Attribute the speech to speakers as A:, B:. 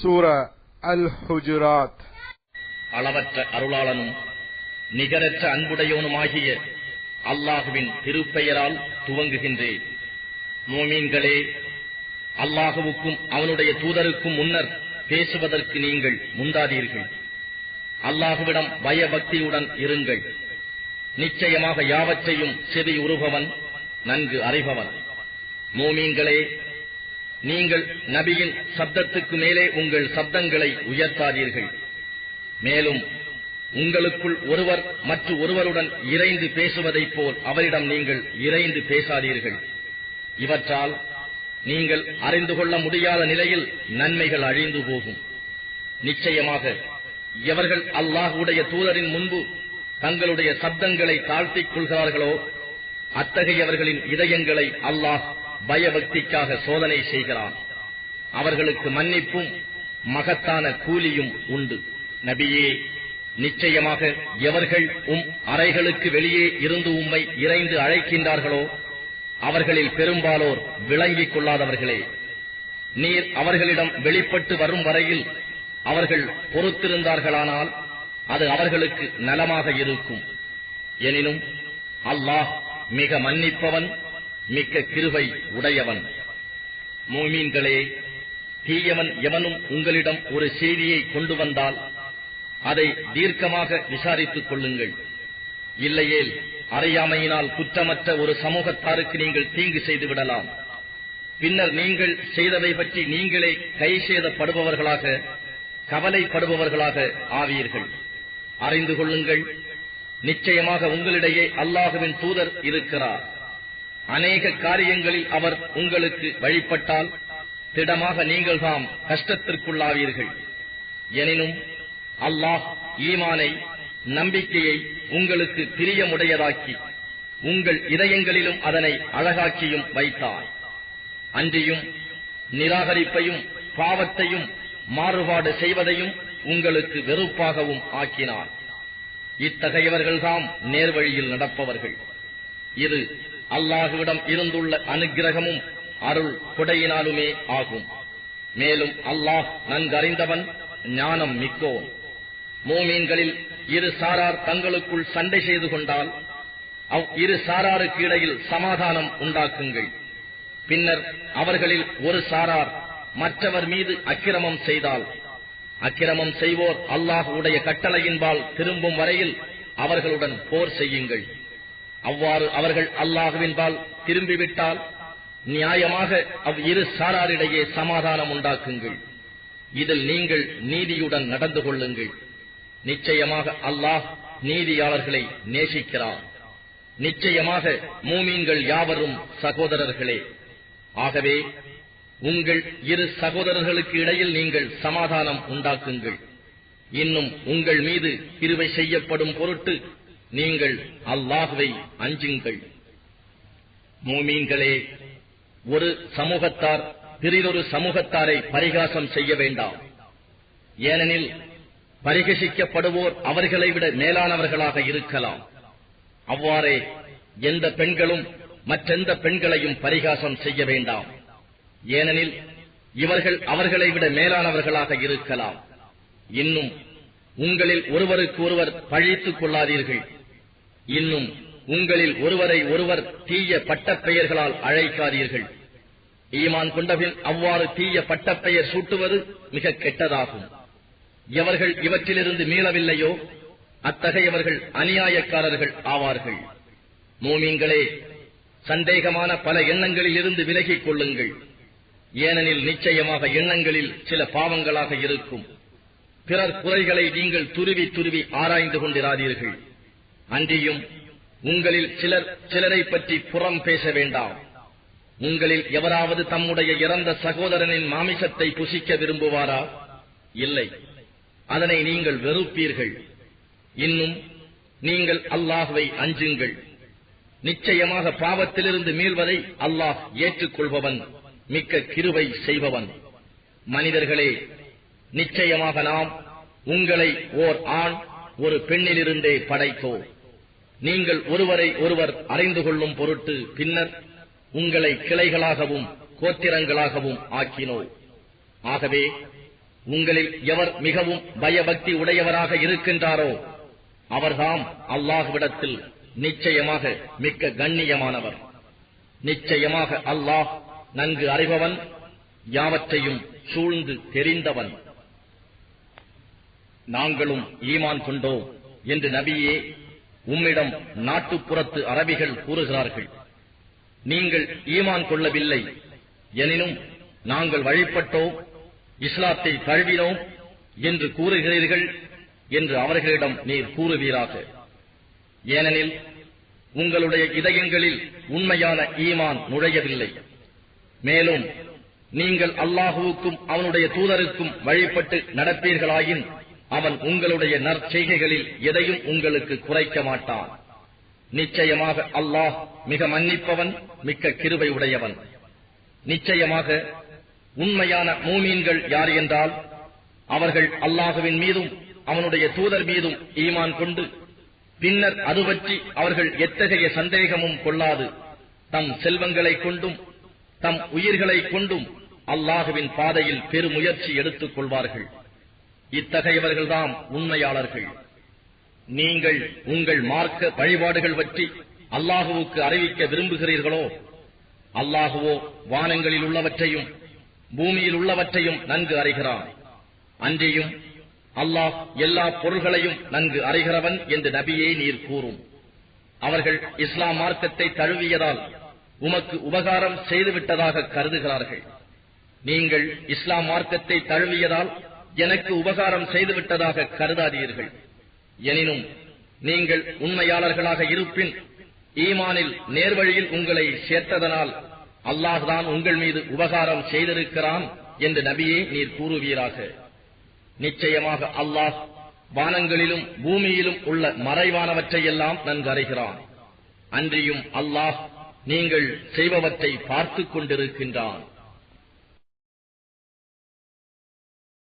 A: சூரா அல்-ஹுஜராத்.
B: அளவற்ற அருளாளனும் நிகரற்ற அன்புடையவனுமாகிய அல்லாஹுவின் திருப்பெயரால் துவங்குகின்றேன். மூமீன்களே, அல்லாஹுவுக்கும் அவனுடைய தூதருக்கும் முன்னர் பேசுவதற்கு நீங்கள் முந்தாதீர்கள். அல்லாஹுவிடம் பயபக்தியுடன் இருங்கள். நிச்சயமாக யாவற்றையும் செவி உறுபவன், நன்கு அறிபவன். மூமீன்களே, நீங்கள் நபியின் சப்தத்துக்கு மேலே உங்கள் சப்தங்களை உயர்த்தாதீர்கள். மேலும் உங்களுக்குள் ஒருவர் மற்ற ஒருவருடன் இறைந்து பேசுவதைப் போல் அவரிடம் நீங்கள் இறைந்து பேசாதீர்கள். இவற்றால் நீங்கள் அறிந்து கொள்ள முடியாத நிலையில் நன்மைகள் அழிந்து போகும். நிச்சயமாக எவர்கள் அல்லாஹ்வுடைய தூதரின் முன்பு தங்களுடைய சப்தங்களை தாழ்த்திக் கொள்கிறார்களோ அத்தகையவர்களின் இதயங்களை அல்லாஹ் பயபக்திக்காக சோதனை செய்கிறான். அவர்களுக்கு மன்னிப்பும் மகத்தான கூலியும் உண்டு. நபியே, நிச்சயமாக எவர்கள் அறைகளுக்கு வெளியே இருந்து உம்மை இறைந்து அழைக்கின்றார்களோ அவர்களில் பெரும்பாலோர் விளங்கிக் கொள்ளாதவர்களே. நீர் அவர்களிடம் வெளிப்பட்டு வரும் வரையில் அவர்கள் பொறுத்திருந்தார்களானால் அது அவர்களுக்கு நலமாக இருக்கும். எனினும் அல்லாஹ் மிக மன்னிப்பவன், மிக்க கிருபை உடையவன். மூமீன்களே, தீயவன் எவனும் உங்களிடம் ஒரு செய்தியை கொண்டு வந்தால் அதை தீர்க்கமாக விசாரித்துக் கொள்ளுங்கள். இல்லையேல் அறியாமையினால் குற்றமற்ற ஒரு சமூகத்தாருக்கு நீங்கள் தீங்கு செய்து விடலாம். பின்னர் நீங்கள் செய்தவை பற்றி நீங்களே கைசேதப்படுபவர்களாக, கவலைப்படுபவர்களாக ஆவீர்கள். அறிந்து கொள்ளுங்கள், நிச்சயமாக உங்களிடையே அல்லாஹுவின் தூதர் இருக்கிறார். அநேக காரியங்களில் அவர் உங்களுக்கு வழிபட்டால் திடமாக நீங்கள் தாம் கஷ்டத்திற்குள்ளாவீர்கள். எனினும் அல்லாஹ் ஈமானை, நம்பிக்கையை உங்களுக்கு பிரியமுடையதாக்கி உங்கள் இதயங்களிலும் அதனை அழகாக்கியும் வைத்தார். அன்றியும் நிராகரிப்பையும் பாவத்தையும் மாறுபாடு செய்வதையும் உங்களுக்கு வெறுப்பாகவும் ஆக்கினார். இத்தகையவர்கள்தாம் நேர்வழியில் நடப்பவர்கள். இது அல்லாஹுவிடம் இருந்துள்ள அனுக்கிரகமும் அருள் கொடையினாலுமே ஆகும். மேலும் அல்லாஹ் நன்கறிந்தவன், ஞானம் மிக்கோன். மூமீன்களில் இரு சாரார் தங்களுக்குள் சண்டை செய்து கொண்டால் இரு சாராருக்கு இடையில் சமாதானம் உண்டாக்குங்கள். பின்னர் அவர்களில் ஒரு சாரார் மற்றவர் மீது அக்கிரமம் செய்தால் அக்கிரமம் செய்வோர் அல்லாஹ்வுடைய கட்டளையின்பால் திரும்பும் வரையில் அவர்களுடன் போர் செய்யுங்கள். அவ்வாறு அவர்கள் அல்லாஹ்வின்பால் திரும்பிவிட்டால் நியாயமாக இரு சாராரிடையே சமாதானம் உண்டாக்குங்கள். இதில் நீங்கள் நீதியுடன் நடந்து கொள்ளுங்கள். நிச்சயமாக அல்லாஹ் நீதியாளர்களை நேசிக்கிறார். நிச்சயமாக மூமீன்கள் யாவரும் சகோதரர்களே. ஆகவே உங்கள் இரு சகோதரர்களுக்கு இடையில் நீங்கள் சமாதானம் உண்டாக்குங்கள். இன்னும் உங்கள் மீது கிருபை செய்யப்படும் பொருட்டு நீங்கள் அல்லாஹ்வை அஞ்சுங்கள். மூமீன்களே, ஒரு சமூகத்தார் பிறிதொரு சமூகத்தாரை பரிகாசம் செய்ய வேண்டாம். ஏனெனில் பரிகசிக்கப்படுவோர் அவர்களை விட மேலானவர்களாக இருக்கலாம். அவ்வாறே எந்த பெண்களும் மற்றெந்த பெண்களையும் பரிகாசம் செய்ய வேண்டாம். ஏனெனில் இவர்கள் அவர்களை விட மேலானவர்களாக இருக்கலாம். இன்னும் உங்களில் ஒருவருக்கு ஒருவர் பழித்துக் கொள்ளாதீர்கள். இன்னும் உங்களில் ஒருவரை ஒருவர் தீய பட்டப்பெயர்களால் அழைக்காதீர்கள். ஈமான் கொண்டபின் அவ்வாறு தீய பட்டப்பெயர் சூட்டுவது மிக கெட்டதாகும். எவர்கள் இவற்றிலிருந்து மீளவில்லையோ அத்தகையவர்கள் அநியாயக்காரர்கள் ஆவார்கள். மூமீன்களே, சந்தேகமான பல எண்ணங்களில் இருந்து விலகிக் கொள்ளுங்கள். ஏனெனில் நிச்சயமாக எண்ணங்களில் சில பாவங்களாக இருக்கும். பிறர் குறைகளை நீங்கள் துருவி துருவி ஆராய்ந்து கொண்டிராதீர்கள். அன்றியும் உங்களில் சிலரை பற்றி புறம் பேச வேண்டாம். உங்களில் எவராவது தம்முடைய இறந்த சகோதரனின் மாமிசத்தை புசிக்க விரும்புவாரா? இல்லை, அதனை நீங்கள் வெறுப்பீர்கள். இன்னும் நீங்கள் அல்லாஹ்வை அஞ்சுங்கள். நிச்சயமாக பாவத்திலிருந்து மீள்வதை அல்லாஹ் ஏற்றுக்கொள்பவன், மிக்க கிருபை செய்பவன். மனிதர்களே, நிச்சயமாக நாம் உங்களை ஓர் ஆண் ஒரு பெண்ணிலிருந்தே படைத்தோம். நீங்கள் ஒருவரை ஒருவர் அறிந்து கொள்ளும் பொருட்டு பின்னர் உங்களை கிளைகளாகவும் கோத்திரங்களாகவும் ஆக்கினோம். ஆகவே உங்களில் எவர் மிகவும் பயபக்தி உடையவராக இருக்கின்றாரோ அவர்தாம் அல்லாஹ்விடத்தில் நிச்சயமாக மிக்க கண்ணியமானவர். நிச்சயமாக அல்லாஹ் நன்கு அறிபவன், யாவற்றையும் சூழ்ந்து தெரிந்தவன். நாங்களும் ஈமான் கொண்டோம் என்று நபியே உம்மிடம் நாட்டுப்புறத்து அரபிகள் கூறுகிறார்கள். நீங்கள் ஈமான் கொள்ளவில்லை, எனினும் நாங்கள் வழிபட்டோம், இஸ்லாத்தை தழுவினோம் என்று கூறுகிறீர்கள் என்று அவர்களிடம் நீர் கூறுவீராக. ஏனெனில் உங்களுடைய இதயங்களில் உண்மையான ஈமான் நுழையவில்லை. மேலும் நீங்கள் அல்லாஹுவுக்கும் அவனுடைய தூதருக்கும் வழிபட்டு நடப்பீர்களாயின் அவன் உங்களுடைய நற்செய்கைகளில் எதையும் உங்களுக்கு குறைக்க மாட்டான். நிச்சயமாக அல்லாஹ் மிக மன்னிப்பவன், மிக்க கிருபை உடையவன். நிச்சயமாக உண்மையான மூமீன்கள் யார் என்றால் அவர்கள் அல்லாஹுவின் மீதும் அவனுடைய தூதர் மீதும் ஈமான் கொண்டு பின்னர் அது பற்றி அவர்கள் எத்தகைய சந்தேகமும் கொள்ளாது தம் செல்வங்களைக் கொண்டும் தம் உயிர்களைக் கொண்டும் அல்லாஹுவின் பாதையில் பெருமுயற்சி எடுத்துக் கொள்வார்கள். இத்தகையவர்கள்தாம் உண்மையாளர்கள். நீங்கள் உங்கள் மார்க்க வழிபாடுகள் பற்றி அல்லாஹுவுக்கு அறிவிக்க விரும்புகிறீர்களோ? அல்லாஹுவோ வானங்களில் உள்ளவற்றையும் பூமியில் உள்ளவற்றையும் நன்கு அறிகிறான். அன்றியும் அல்லாஹ் எல்லா பொருள்களையும் நன்கு அறிகிறவன் என்று நபியே நீர் கூறும். அவர்கள் இஸ்லாம் மார்க்கத்தை தழுவியதால் உமக்கு உபகாரம் செய்துவிட்டதாக கருதுகிறார்கள். நீங்கள் இஸ்லாம் மார்க்கத்தை தழுவியதால் எனக்கு உபகாரம் செய்துவிட்டதாக கருதாதீர்கள். எனினும் நீங்கள் உண்மையாளர்களாக இருப்பின் ஈமானில் நேர்வழியில் உங்களை சேர்த்ததனால் அல்லாஹ்தான் உங்கள் மீது உபகாரம் செய்திருக்கிறான் என்று நபியே நீர் கூறுவீராக. நிச்சயமாக அல்லாஹ் வானங்களிலும் பூமியிலும் உள்ள மறைவானவற்றையெல்லாம் நன்கு அறிகிறான். அன்றியும் அல்லாஹ் நீங்கள் செய்பவற்றை பார்த்துக் கொண்டிருக்கின்றான்.